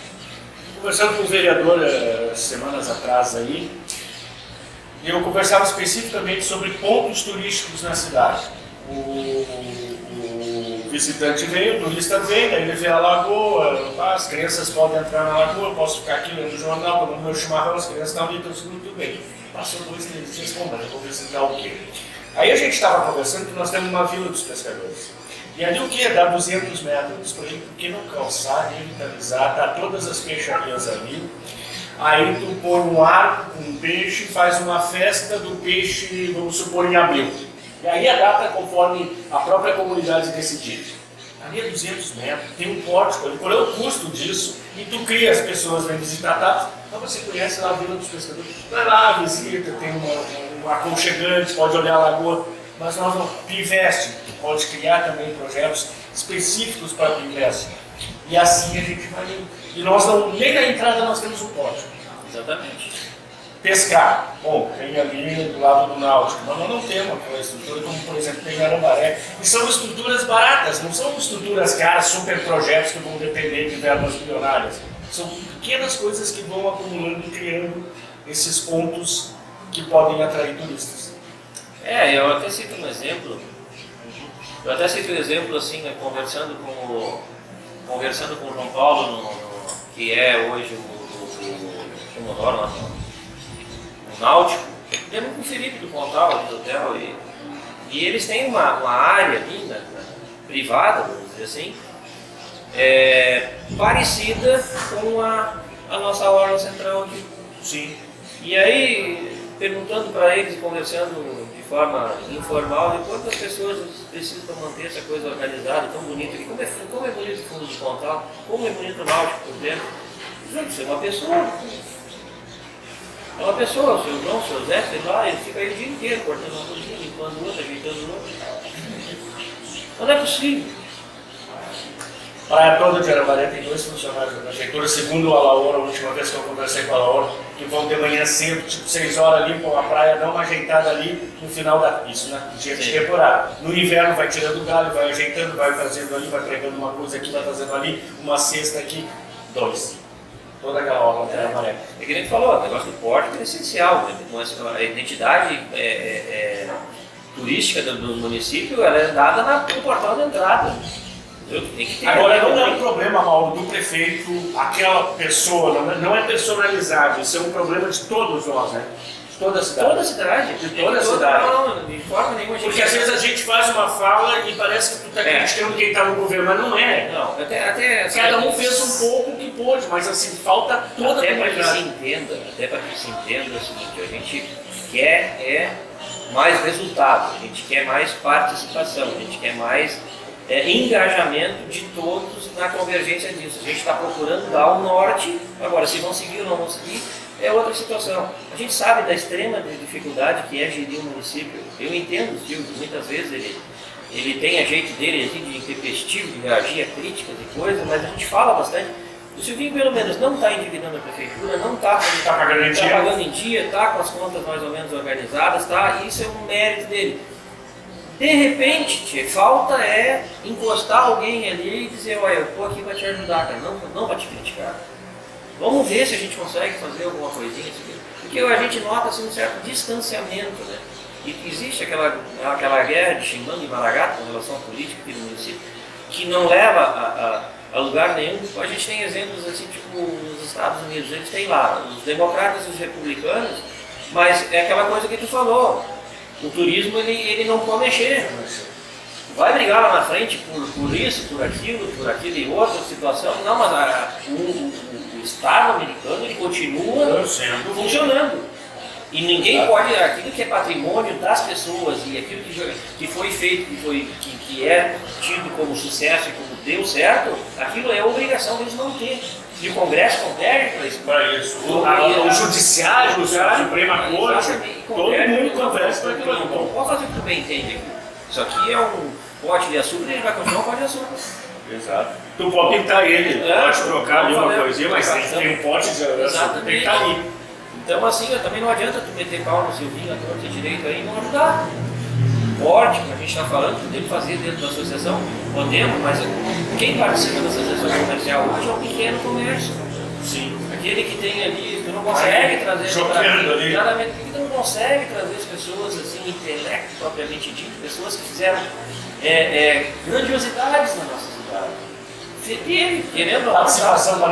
Conversando com o vereador semanas atrás aí, eu conversava especificamente sobre pontos turísticos na cidade. O visitante vem, o turista vem, daí ele vê a lagoa, as crianças podem entrar na lagoa, eu posso ficar aqui lendo o jornal, tomando meu chimarrão, as crianças estão ali, tudo bem. Passou 2, 3 dias, bom, mas eu vou visitar o quê? Aí a gente estava conversando que nós temos uma vila dos pescadores. E ali o que? Dá 200 metros, por que não calçar, revitalizar, dá todas as peixarias ali. Aí tu põe um arco com um peixe, faz uma festa do peixe, vamos supor, em abril. E aí a data conforme a própria comunidade decidir. Ali é 200 metros, tem um pórtico ali, qual é o custo disso? E tu cria, as pessoas vêm visitar Tapas, então você conhece lá a Vila dos Pescadores. Vai lá, visita, tem um aconchegante, pode olhar a lagoa, mas nós não, Pinvest, pode criar também projetos específicos para a Pinvest. E assim a gente vai indo. E nós não, nem na entrada nós temos um pórtico. Exatamente. Pescar, bom, tem ali do lado do Náutico, mas nós não temos aquela estrutura, como por exemplo tem em Arambaré. E são estruturas baratas, não são estruturas caras, super projetos que vão depender de verbas milionárias. São pequenas coisas que vão acumulando e criando esses pontos que podem atrair turistas. Eu até cito um exemplo. Assim, né, conversando com o João Paulo, que é hoje o Náutico, temos com o Felipe do Pontal, do hotel, e eles têm uma área ali, privada, vamos dizer assim, parecida com a nossa orla central aqui. Sim. E aí, perguntando para eles e conversando de forma informal, de quantas pessoas precisam para manter essa coisa organizada, tão bonita aqui, como é bonito o fundo do Pontal, como é bonito o Náutico por dentro. Você é uma pessoa. É uma pessoa, o seu João, o seu Zé, sei lá, ele fica aí o dia inteiro cortando uma coisinha, limpando o outro, ajeitando o outro. Não é possível. Praia toda de Arambaré tem 2 funcionários da prefeitura, segundo o Alaor, a última vez que eu conversei com o Alaor, que vão de manhã cedo, tipo 6 horas, limpam a praia, dão uma ajeitada ali no final isso, né? Dia de temporada. No inverno vai tirando o galho, vai ajeitando, vai fazendo ali, vai pregando uma coisa aqui, vai fazendo ali, uma cesta aqui, 2. Toda aquela orla de Arambaré. É que a gente falou, o negócio do pórtico é essencial, né? A identidade turística do município ela é dada no portal de entrada. Tem que ter. Agora não é um problema, Mauro, do prefeito, aquela pessoa, não é personalizado, isso é um problema de todos nós, né? De toda a cidade. Toda a cidade. De toda a cidade. Não, de forma nenhuma. Porque às vezes a gente faz uma fala e parece que tu está criticando quem está no governo, mas não é. Não, até cada um fez um pouco o que pôde, mas assim, falta toda a comunidade. Até para que se entenda é o seguinte, a gente quer mais resultado, a gente quer mais participação, a gente quer mais engajamento de todos na convergência disso. A gente está procurando dar o norte, agora se vão seguir ou não vão seguir, é outra situação. A gente sabe da extrema dificuldade que é gerir um município. Eu entendo o Silvio, muitas vezes ele tem a jeito dele assim, de intempestivo, de reagir a críticas e coisas, mas a gente fala bastante. O Silvinho pelo menos não está endividando a prefeitura, não está pagando em dia, está com as contas mais ou menos organizadas, tá? Isso é um mérito dele. De repente, falta encostar alguém ali e dizer, olha, eu estou aqui para te ajudar, cara, não para te criticar. Vamos ver se a gente consegue fazer alguma coisinha, porque a gente nota assim, um certo distanciamento, né? E existe aquela guerra de Chimbanda e Maragato com relação à política aqui no município, que não leva a lugar nenhum. A gente tem exemplos assim, tipo nos Estados Unidos, eles têm lá os democratas e os republicanos, mas é aquela coisa que tu falou. O turismo ele não pode mexer. Vai brigar lá na frente por isso, por aquilo e outra situação. Não, mas o Estado americano ele continua funcionando. E ninguém pode, aquilo que é patrimônio das pessoas e aquilo que foi feito, que é tido como sucesso e como deu certo, aquilo é obrigação deles manter. E o Congresso converge para isso. O Judiciário, a Suprema Corte, todo mundo conversa para aquilo. Então pode fazer o que tu bem entende aqui. Isso aqui é um pote de açúcar e ele vai continuar um pote de açúcar. Exato. Tu pode pintar ele, pode trocar ali uma coisinha, mas tem um pote de açúcar, tem que estar ali. Então assim, também não adianta tu meter pau no Silvinho, a torta direito aí, não ajudar. Porte, que a gente está falando, podemos fazer dentro da associação, podemos, mas quem participa da associação comercial hoje é o pequeno comércio. Sim. Aquele que tem ali, tu não consegue trazer claramente, tu não consegue trazer as pessoas assim, intelecto propriamente dito, pessoas que fizeram grandiosidades na nossa cidade. Querendo participação para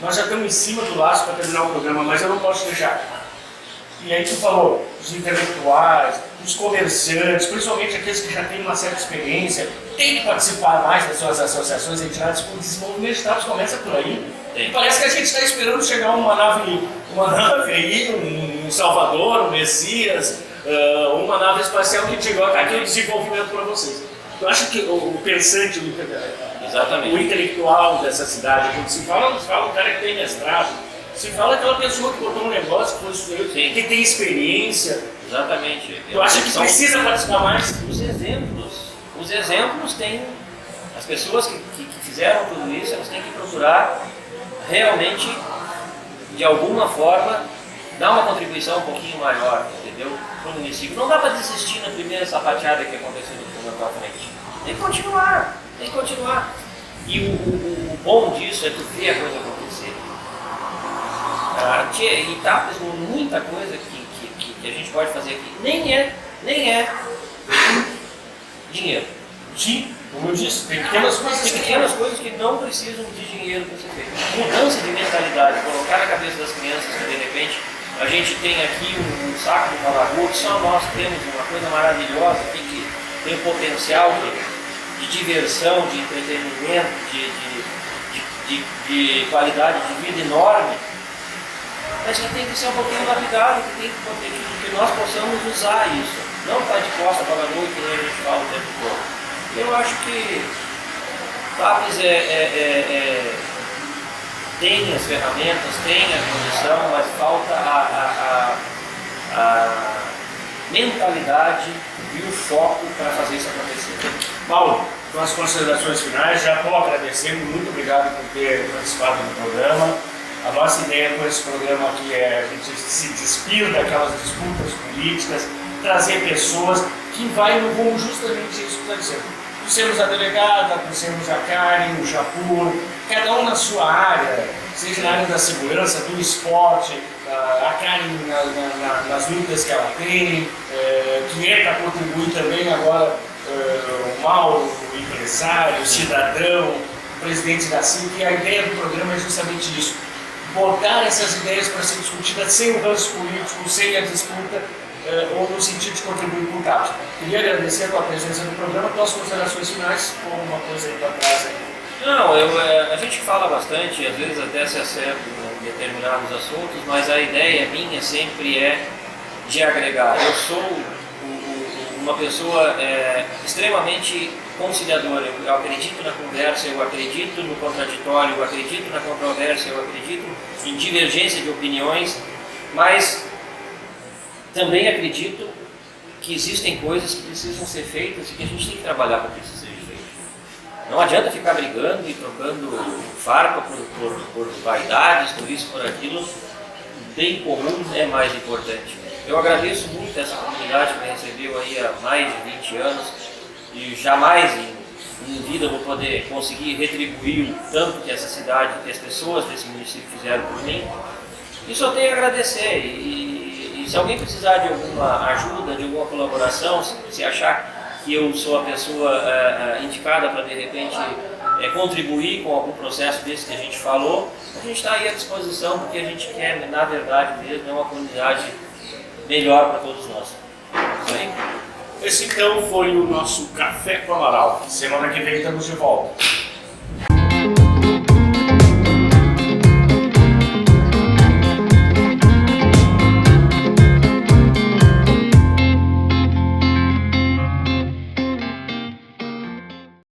nós já estamos em cima do laço para terminar o programa, mas eu não posso deixar. E aí tu falou, os intelectuais, os comerciantes, principalmente aqueles que já têm uma certa experiência, tem que participar mais das suas associações, entidades, o desenvolvimento de estados começa por aí. E parece que a gente está esperando chegar uma nave aí, um Salvador, um Messias, uma nave espacial que chegou a aquele desenvolvimento para vocês. Eu acho que o pensante, o intelectual dessa cidade, quando se fala o cara que tem mestrado, se fala aquela pessoa que botou um negócio, que foi estudante, que tem experiência. Exatamente. Tu acha que precisa participar mais? Os exemplos têm, as pessoas que fizeram tudo isso, elas têm que procurar realmente, de alguma forma, dar uma contribuição um pouquinho maior, entendeu? Para o município. Não dá para desistir na primeira sapateada que aconteceu na tua frente. Tem que continuar. E o bom disso é tu ver a coisa acontecer. E tá muita coisa que a gente pode fazer aqui. Nem é dinheiro. Sim, como eu disse, tem pequenas coisas que não precisam de dinheiro para ser feito. Mudança de mentalidade, colocar na cabeça das crianças que de repente a gente tem aqui um saco de Malagoa, que só nós temos uma coisa maravilhosa aqui, que tem um potencial de diversão, de entretenimento, de qualidade de vida enorme. Mas que tem que ser um pouquinho lapidado, que nós possamos usar isso. Não estar de costa para a noite, que nem a gente fala o tempo todo. Eu acho que Lápis tem as ferramentas, tem a condição, mas falta a mentalidade e o foco para fazer isso acontecer. Paulo, com as considerações finais, já estou agradecendo, muito obrigado por ter participado do programa. A nossa ideia com esse programa aqui é a gente se despir daquelas disputas políticas, trazer pessoas que vai no rumo justamente isso que está dizendo. Trouxemos a delegada, trouxemos a Karen, o Japur, cada um na sua área, seja na área da segurança, do esporte, a Karen nas lutas que ela tem, que é para contribuir também agora o Mauro, o empresário, o cidadão, o presidente da CIC, e a ideia do programa é justamente isso. Botar essas ideias para ser discutidas sem o ranço político, sem a disputa, ou no sentido de contribuir com o caso. Queria agradecer a tua presença no programa, tuas considerações finais, com alguma coisa aí para trás. Não, a gente fala bastante, às vezes até se acerta em determinados assuntos, mas a ideia minha sempre é de agregar. Eu sou uma pessoa extremamente conciliadora, eu acredito na conversa, eu acredito no contraditório, eu acredito na controvérsia, eu acredito em divergência de opiniões, mas também acredito que existem coisas que precisam ser feitas e que a gente tem que trabalhar para que isso seja feito. Não adianta ficar brigando e trocando farpa por vaidades, por isso, por aquilo. O bem comum é mais importante. Eu agradeço muito essa comunidade que me recebeu aí há mais de 20 anos e jamais em vida vou poder conseguir retribuir o tanto que essa cidade, que as pessoas desse município fizeram por mim. E só tenho a agradecer. E se alguém precisar de alguma ajuda, de alguma colaboração, se achar que eu sou a pessoa indicada para de repente contribuir com algum processo desse que a gente falou, a gente está aí à disposição, porque a gente quer, na verdade mesmo, uma comunidade melhor para todos nós. Bem, Esse então foi o nosso Café com Amaral. Semana que vem estamos de volta.